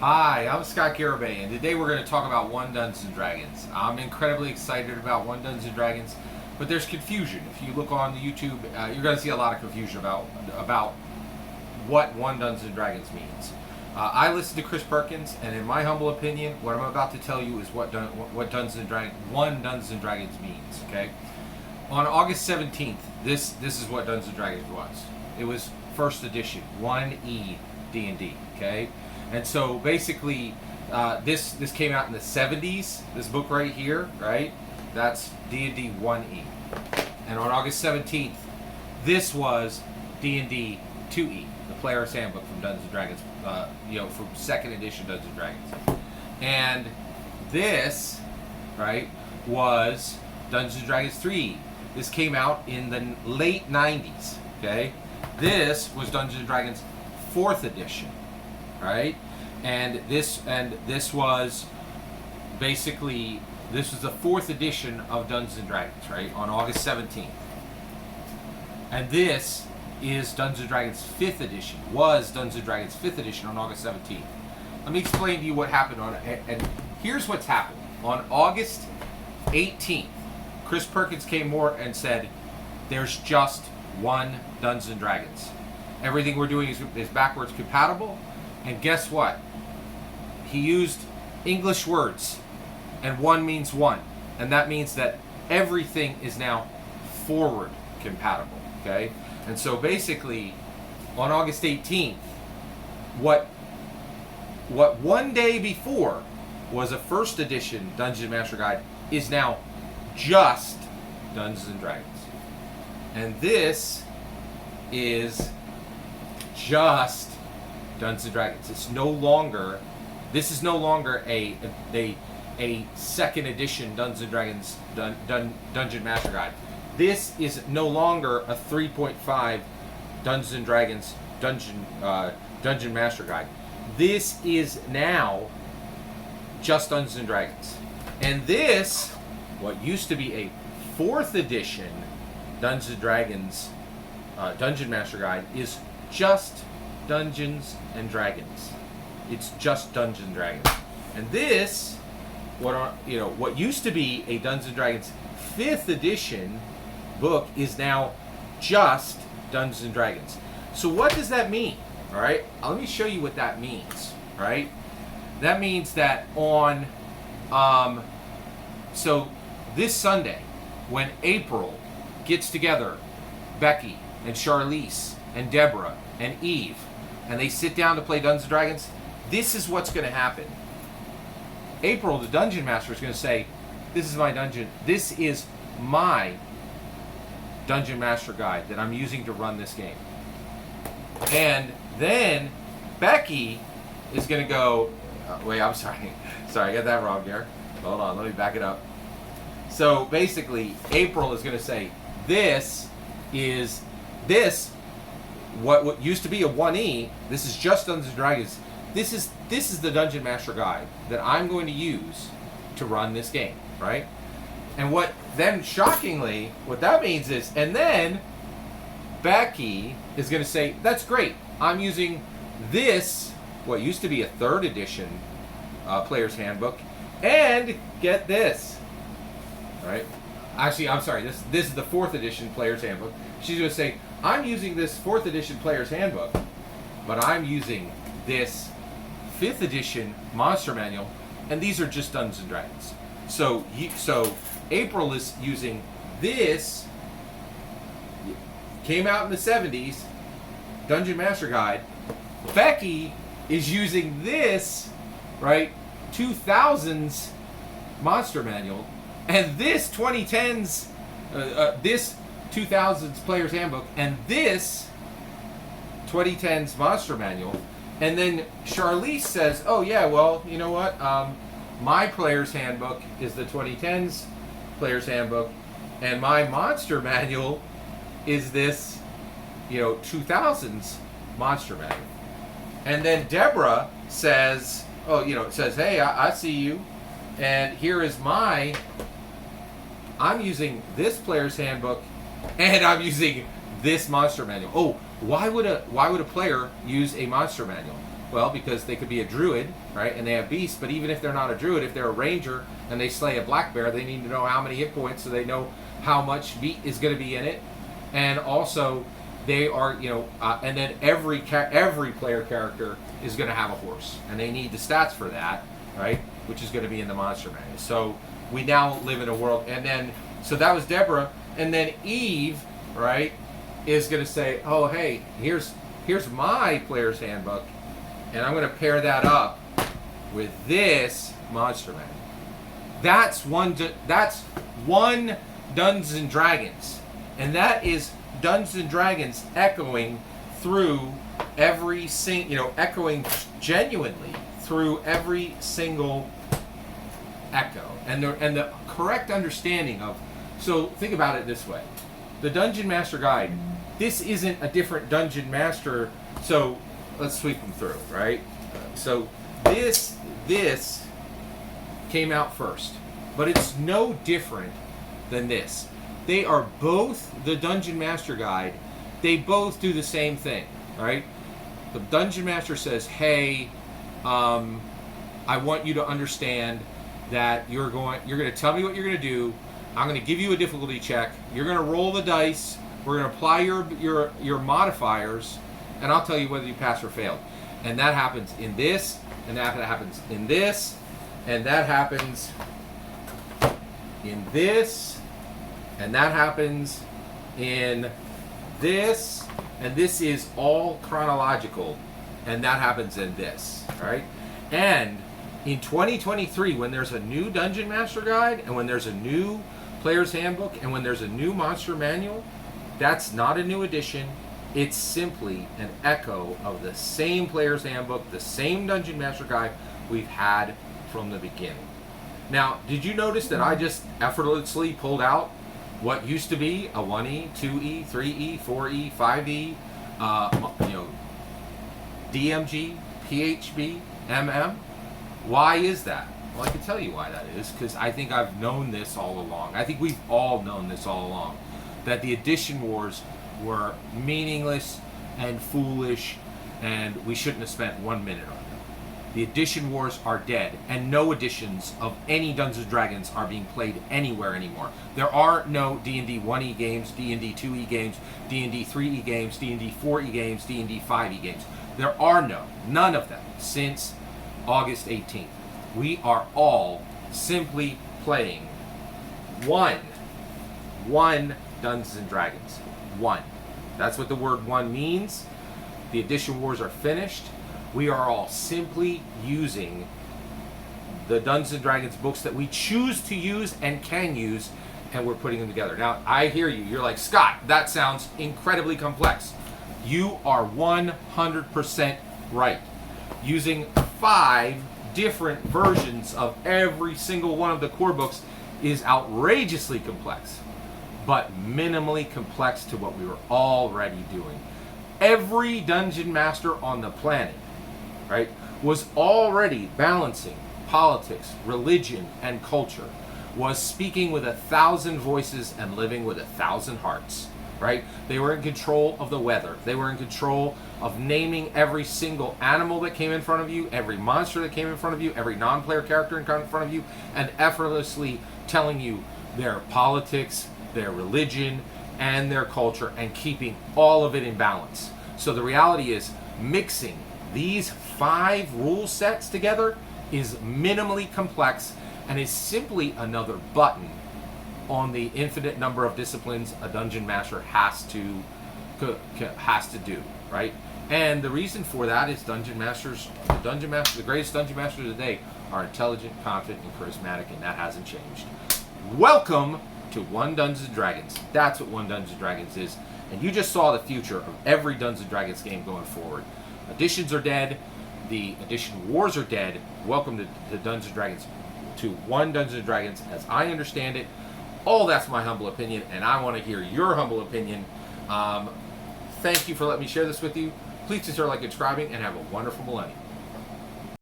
Hi, I'm Scott Garibay, and today we're going to talk about One Dungeons and Dragons. I'm incredibly excited about One Dungeons and Dragons, but there's confusion. If you look on the YouTube, you're going to see a lot of confusion about what One Dungeons and Dragons means. I listen to Chris Perkins, and in my humble opinion, what I'm about to tell you is what Dungeons and Dragons One Dungeons and Dragons means. Okay, on August 17th, this is what Dungeons and Dragons was. It was first edition, 1E D&D. Okay. And so basically, this came out in the 70s. This book right here, right? That's D&D 1E. And on August 17th, this was D&D 2E, the Player's Handbook from Dungeons and Dragons. From second edition Dungeons and Dragons. And this, right, was Dungeons and Dragons 3E. This came out in the late 90s. Okay, this was Dungeons and Dragons 4th edition. Right, and this was basically the 4th edition of Dungeons and Dragons, right, on August 17th. And this is Dungeons and Dragons 5th edition. Was Dungeons and Dragons 5th edition on August 17th. Let me explain to you what happened and here's what's happened. On August 18th, Chris Perkins came more and said, "There's just one Dungeons and Dragons. Everything we're doing is backwards compatible." And guess what? He used English words, and one means one. And that means that everything is now forward compatible, okay? And so basically, on August 18th, what one day before was a first edition Dungeon Master Guide is now just Dungeons and Dragons. And this is just Dungeons and Dragons. This is no longer a second edition Dungeons and Dragons Dungeon Master Guide. This is no longer a 3.5 Dungeons and Dragons Dungeon Master Guide. This is now just Dungeons and Dragons. And this, what used to be a 4th edition Dungeons and Dragons Dungeon Master Guide, is just Dungeons and Dragons. It's just Dungeons and Dragons. And this, what used to be a Dungeons and Dragons 5th edition book, is now just Dungeons and Dragons. So what does that mean? All right, let me show you what that means. All right, that means that on so this Sunday, when April gets together, Becky and Charlize and Deborah and Eve, and they sit down to play Dungeons and Dragons, this is what's going to happen. April, the Dungeon Master, is going to say, "This is my dungeon. This is my Dungeon Master Guide that I'm using to run this game." And then Becky is going to go, wait, I'm sorry. Sorry, I got that wrong there. Hold on, let me back it up. So basically, April is going to say, this, what used to be a 1E, this is just Dungeons and Dragons. This is the Dungeon Master Guide that I'm going to use to run this game, right? And what then, shockingly, what that means is, and then Becky is going to say, "That's great. I'm using this, what used to be a 3rd edition Player's Handbook, and get this." Right? Actually, I'm sorry. This is the 4th edition Player's Handbook. She's going to say, "I'm using this 4th edition Player's Handbook, but I'm using this 5th edition Monster Manual, and these are just Dungeons and Dragons." So April is using this. Came out in the 70s, Dungeon Master Guide. Becky is using this, right, 2000s Monster Manual, and this 2010s, this 2000s Player's Handbook, and this 2010s Monster Manual. And then Charlize says, "Oh yeah, well, you know what? My Player's Handbook is the 2010s Player's Handbook, and my Monster Manual is this, 2000s Monster Manual." And then Deborah says, "Hey, I see you, and here is I'm using this Player's Handbook, and I'm using this Monster Manual." Oh, why would a player use a Monster Manual? Well, because they could be a druid, right? And they have beasts, but even if they're not a druid, if they're a ranger and they slay a black bear, they need to know how many hit points so they know how much meat is going to be in it. And also, they are, and then every player character is going to have a horse, and they need the stats for that, right? Which is going to be in the monster manual. So we now live in a world, and then, so that was Deborah, and then Eve, right, is going to say, oh, hey, here's my player's handbook, and I'm going to pair that up with this monster manual. That's one Dungeons and Dragons, and that is Dungeons and Dragons echoing through every echoing genuinely through every single echo, and the correct understanding of. So think about it this way: the Dungeon Master Guide. This isn't a different Dungeon Master. So let's sweep them through, right? So this came out first, but it's no different than this. They are both the Dungeon Master Guide. They both do the same thing, right? The Dungeon Master says, hey, I want you to understand that you're going to tell me what you're going to do. I'm going to give you a difficulty check. You're going to roll the dice. We're going to apply your modifiers, and I'll tell you whether you pass or fail. And that happens in this, and that happens in this, and that happens in this, and that happens in this, and this is all chronological, and that happens in this, right? And in 2023, when there's a new Dungeon Master Guide, and when there's a new Player's Handbook, and when there's a new Monster Manual, that's not a new edition. It's simply an echo of the same Player's Handbook, the same Dungeon Master Guide we've had from the beginning. Now, did you notice that I just effortlessly pulled out what used to be a 1E, 2E, 3E, 4E, 5E, DMG, PHB, MM? Why is that? Well, I can tell you why that is, because I think I've known this all along. I think we've all known this all along, that the edition wars were meaningless and foolish, and we shouldn't have spent 1 minute on them. The edition wars are dead, and no editions of any Dungeons & Dragons are being played anywhere anymore. There are no D&D 1E games, D&D 2E games, D&D 3E games, D&D 4E games, D&D 5E games. There are none of them since August 18th. We are all simply playing one Dungeons & Dragons. One. That's what the word one means. The edition wars are finished. We are all simply using the Dungeons & Dragons books that we choose to use and can use, and we're putting them together. Now, I hear you. You're like, Scott, that sounds incredibly complex. You are 100% right. Using 5 different versions of every single one of the core books is outrageously complex, but minimally complex to what we were already doing. Every dungeon master on the planet, right, was already balancing politics, religion, and culture, was speaking with 1,000 voices and living with 1,000 hearts, right? They were in control of the weather. They were in control of naming every single animal that came in front of you, every monster that came in front of you, every non-player character in front of you, and effortlessly telling you their politics, their religion, and their culture, and keeping all of it in balance. So the reality is, mixing these 5 rule sets together is minimally complex and is simply another button on the infinite number of disciplines a dungeon master has to do, right? And the reason for that is the greatest dungeon masters of the day are intelligent, confident, and charismatic, and that hasn't changed. Welcome to One Dungeons & Dragons. That's what One Dungeons & Dragons is. And you just saw the future of every Dungeons & Dragons game going forward. Editions are dead. The edition wars are dead. Welcome to Dungeons & Dragons, to One Dungeons & Dragons as I understand it. All that's my humble opinion, and I want to hear your humble opinion. Thank you for letting me share this with you. Please consider liking and subscribing, and have a wonderful millennium.